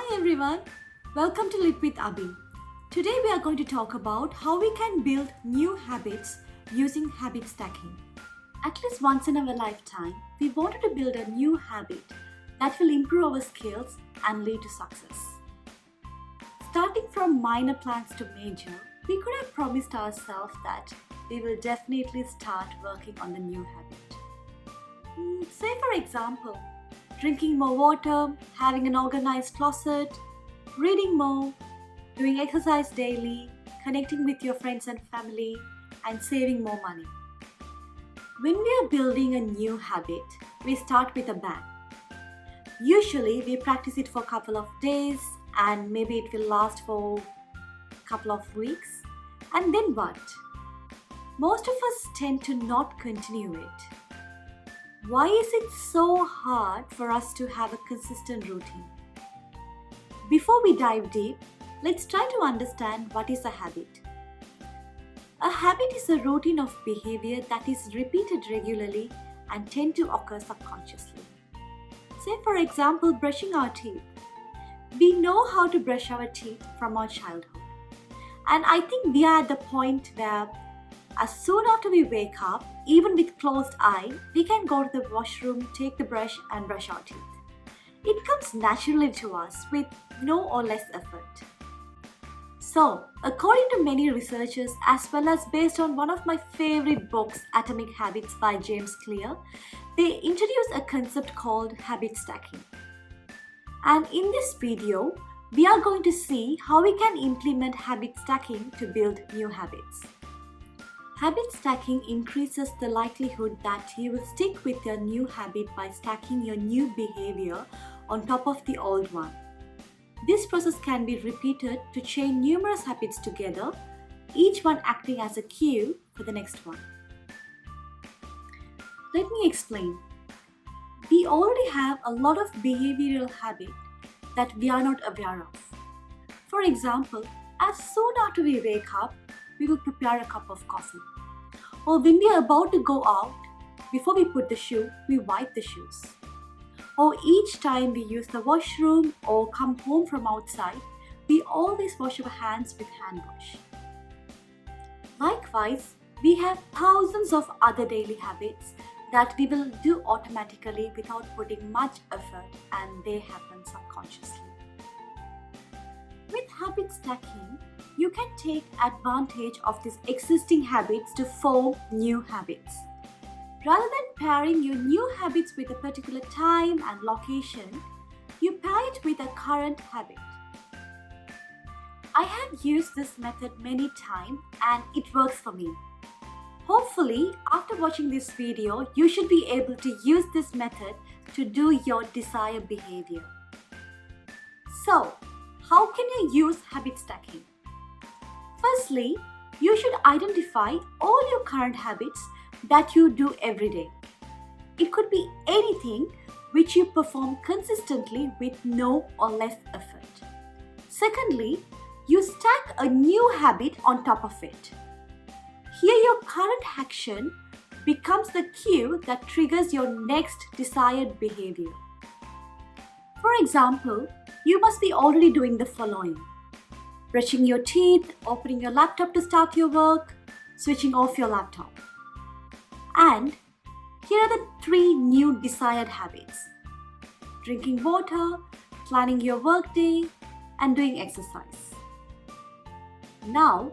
Hi everyone, welcome to Lit with Abhi. Today we are going to talk about how we can build new habits using habit stacking. At least once in our lifetime, we wanted to build a new habit that will improve our skills and lead to success. Starting from minor plans to major, we could have promised ourselves that we will definitely start working on the new habit. Say for example, drinking more water, having an organized closet, reading more, doing exercise daily, connecting with your friends and family, and saving more money. When we are building a new habit, we start with a bang. Usually, we practice it for a couple of days and maybe it will last for a couple of weeks. And then what? Most of us tend to not continue it. Why is it so hard for us to have a consistent routine? Before we dive deep, let's try to understand what is a habit. A habit is a routine of behavior that is repeated regularly and tend to occur subconsciously. Say for example, brushing our teeth. We know how to brush our teeth from our childhood. And I think we are at the point where as soon after we wake up, even with closed eye, we can go to the washroom, take the brush and brush our teeth. It comes naturally to us with no or less effort. So, according to many researchers as well as based on one of my favorite books, Atomic Habits by James Clear, they introduce a concept called habit stacking. And in this video, we are going to see how we can implement habit stacking to build new habits. Habit stacking increases the likelihood that you will stick with your new habit by stacking your new behavior on top of the old one. This process can be repeated to chain numerous habits together, each one acting as a cue for the next one. Let me explain. We already have a lot of behavioral habits that we are not aware of. For example, as soon after we wake up, we will prepare a cup of coffee. Or when we are about to go out, before we put the shoe, we wipe the shoes. Or each time we use the washroom or come home from outside, we always wash our hands with hand wash. Likewise, we have thousands of other daily habits that we will do automatically without putting much effort, and they happen subconsciously. With habit stacking, you can take advantage of these existing habits to form new habits. Rather than pairing your new habits with a particular time and location, you pair it with a current habit. I have used this method many times and it works for me. Hopefully, after watching this video, you should be able to use this method to do your desired behavior. So, how can you use habit stacking? Firstly, you should identify all your current habits that you do every day. It could be anything which you perform consistently with no or less effort. Secondly, you stack a new habit on top of it. Here your current action becomes the cue that triggers your next desired behavior. For example, you must be already doing the following: brushing your teeth, opening your laptop to start your work, switching off your laptop. And here are the 3 new desired habits: drinking water, planning your workday, and doing exercise. Now,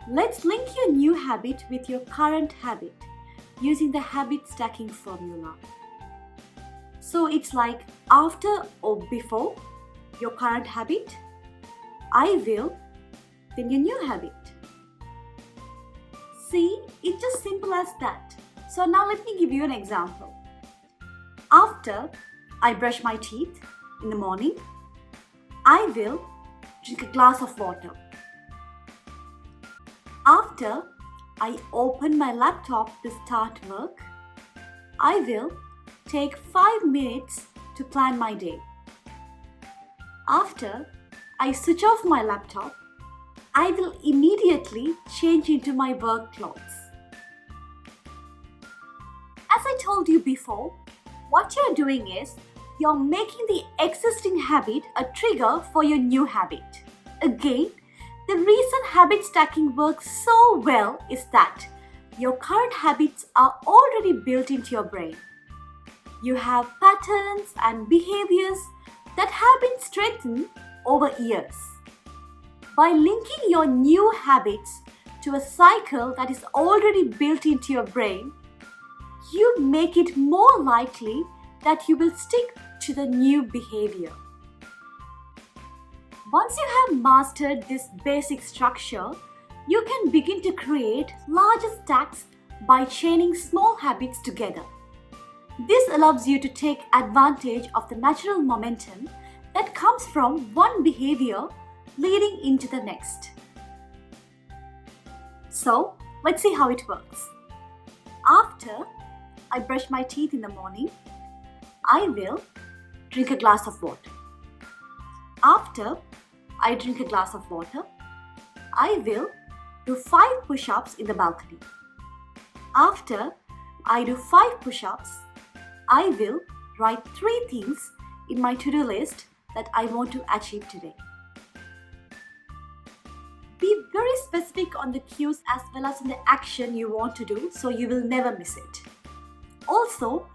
let's link your new habit with your current habit using the habit stacking formula. So it's like after or before your current habit, I will, then your new habit. See, it's just simple as that. So now let me give you an example. After I brush my teeth in the morning, I will drink a glass of water. After I open my laptop to start work, I will take 5 minutes to plan my day. After I switch off my laptop, I will immediately change into my work clothes. As I told you before, what you're doing is you're making the existing habit a trigger for your new habit. Again, the reason habit stacking works so well is that your current habits are already built into your brain. You have patterns and behaviors that have been strengthened over years. By linking your new habits to a cycle that is already built into your brain, you make it more likely that you will stick to the new behavior. Once you have mastered this basic structure, you can begin to create larger stacks by chaining small habits together. This allows you to take advantage of the natural momentum that comes from one behavior leading into the next. So, let's see how it works. After I brush my teeth in the morning, I will drink a glass of water. After I drink a glass of water, I will do 5 push-ups in the balcony. After I do 5 push-ups, I will write 3 things in my to-do list that I want to achieve today. Be very specific on the cues as well as on the action you want to do so you will never miss it. Also,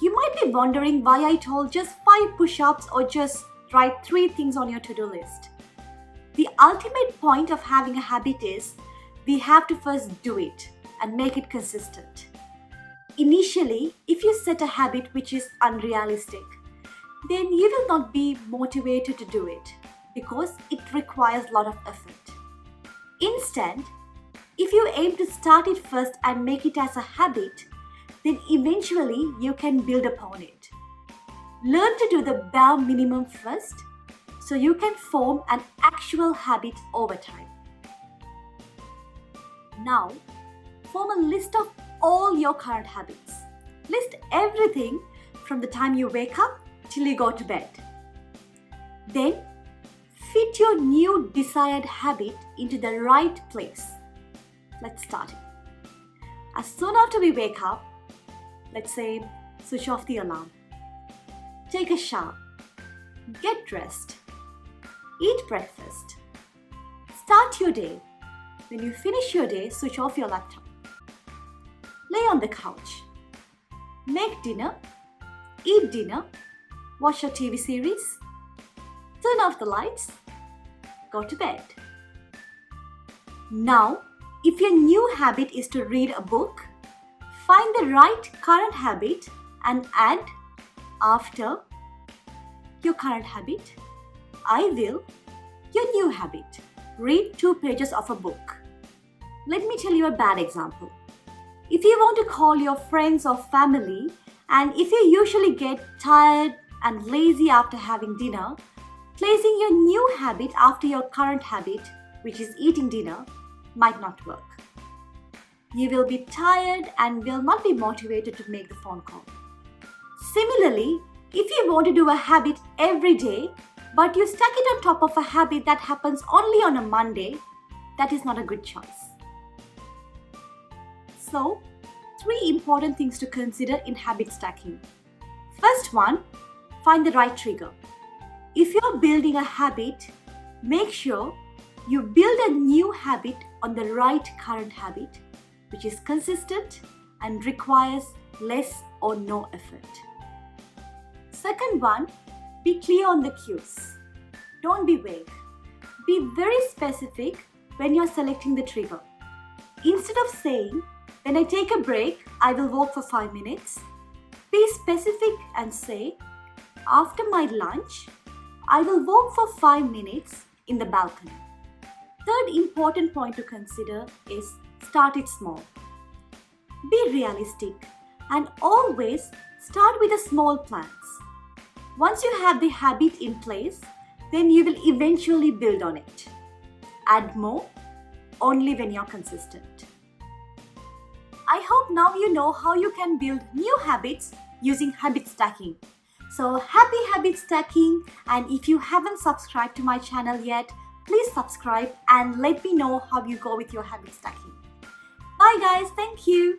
you might be wondering why I told just 5 push-ups or just write 3 things on your to-do list. The ultimate point of having a habit is we have to first do it and make it consistent. Initially, if you set a habit which is unrealistic, then you will not be motivated to do it because it requires a lot of effort. Instead, if you aim to start it first and make it as a habit, then eventually you can build upon it. Learn to do the bare minimum first so you can form an actual habit over time. Now, form a list of all your current habits. List everything from the time you wake up till you go to bed. Then, fit your new desired habit into the right place. Let's start it. As soon after we wake up, let's say switch off the alarm. Take a shower. Get dressed. Eat breakfast. Start your day. When you finish your day, switch off your laptop. Lay on the couch. Make dinner. Eat dinner. Watch your TV series. Turn off the lights. Go to bed. Now, if your new habit is to read a book, find the right current habit and add after your current habit, I will, your new habit. Read 2 pages of a book. Let me tell you a bad example. If you want to call your friends or family, and if you usually get tired and lazy after having dinner, placing your new habit after your current habit, which is eating dinner, might not work. You will be tired and will not be motivated to make the phone call. Similarly, if you want to do a habit every day, but you stack it on top of a habit that happens only on a Monday, that is not a good choice. So, 3 important things to consider in habit stacking. First one, find the right trigger. If you're building a habit, make sure you build a new habit on the right current habit, which is consistent and requires less or no effort. Second one, be clear on the cues. Don't be vague. Be very specific when you're selecting the trigger. Instead of saying, when I take a break, I will walk for 5 minutes, be specific and say, after my lunch, I will walk for 5 minutes in the balcony. Third important point to consider is start it small. Be realistic and always start with the small plans. Once you have the habit in place, then you will eventually build on it. Add more only when you're consistent. I hope now you know how you can build new habits using habit stacking. So happy habit stacking, and if you haven't subscribed to my channel yet, please subscribe and let me know how you go with your habit stacking. Bye guys, thank you.